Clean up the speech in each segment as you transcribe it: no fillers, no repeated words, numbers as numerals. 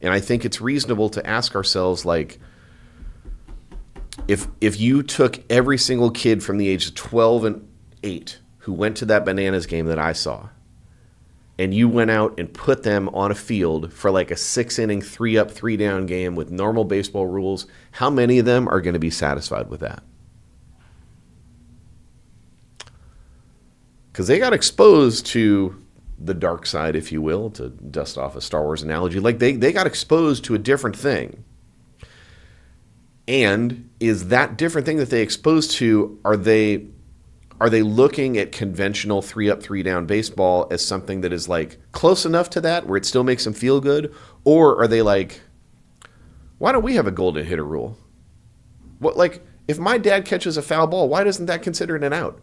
And I think it's reasonable to ask ourselves, like, if you took every single kid from the age of 12 and 8 who went to that Bananas game that I saw, and you went out and put them on a field for like a 6-inning, 3-up, 3-down game with normal baseball rules, how many of them are going to be satisfied with that? Because they got exposed to the dark side, if you will, to dust off a Star Wars analogy. Like they got exposed to a different thing. And is that different thing that they exposed to, are they looking at conventional 3-up, 3-down baseball as something that is like close enough to that where it still makes them feel good? Or are they like, why don't we have a golden hitter rule? What, like, if my dad catches a foul ball, why doesn't that consider it an out?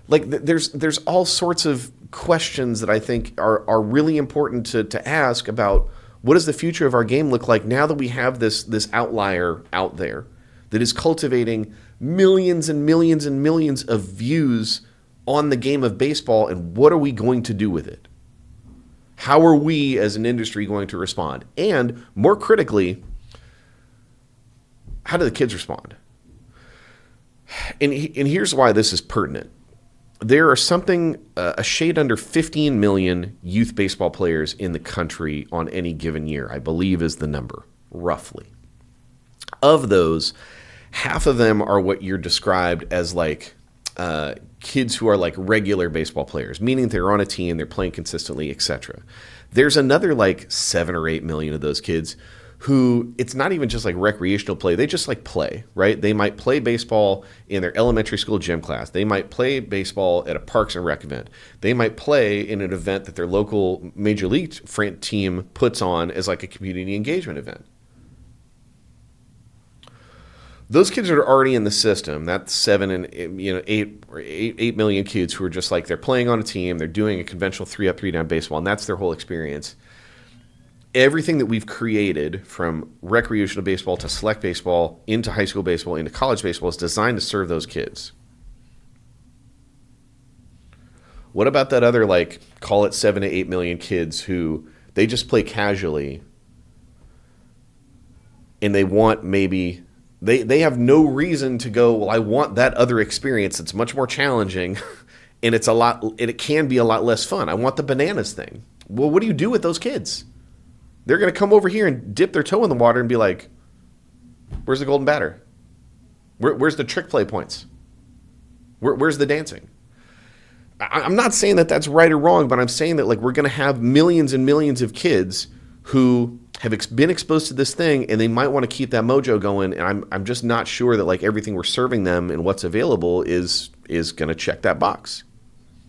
Like, there's all sorts of questions that I think are really important to ask about what does the future of our game look like now that we have this outlier out there that is cultivating millions and millions and millions of views on the game of baseball, and what are we going to do with it? How are we as an industry going to respond? And more critically, how do the kids respond? And here's why this is pertinent. There are a shade under 15 million youth baseball players in the country on any given year, I believe is the number, roughly. Of those, half of them are what you're described as like kids who are like regular baseball players, meaning they're on a team, they're playing consistently, etc. There's another like 7 or 8 million of those kids who it's not even just like recreational play. They just like play, right? They might play baseball in their elementary school gym class. They might play baseball at a Parks and Rec event. They might play in an event that their local major league team puts on as like a community engagement event. Those kids are already in the system. That's 7 and 8 million kids who are just like, they're playing on a team, they're doing a conventional 3-up, 3-down baseball, and that's their whole experience. Everything that we've created from recreational baseball to select baseball into high school baseball into college baseball is designed to serve those kids. What about that other, like, call it 7 to 8 million kids who they just play casually and they want maybe they have no reason to go, well, I want that other experience. It's much more challenging and it can be a lot less fun. I want the bananas thing. Well, what do you do with those kids? They're going to come over here and dip their toe in the water and be like, where's the golden batter? Where's the trick play points? Where's the dancing? I'm not saying that that's right or wrong, but I'm saying that like we're going to have millions and millions of kids who have been exposed to this thing, and they might want to keep that mojo going. And I'm just not sure that like everything we're serving them and what's available is going to check that box.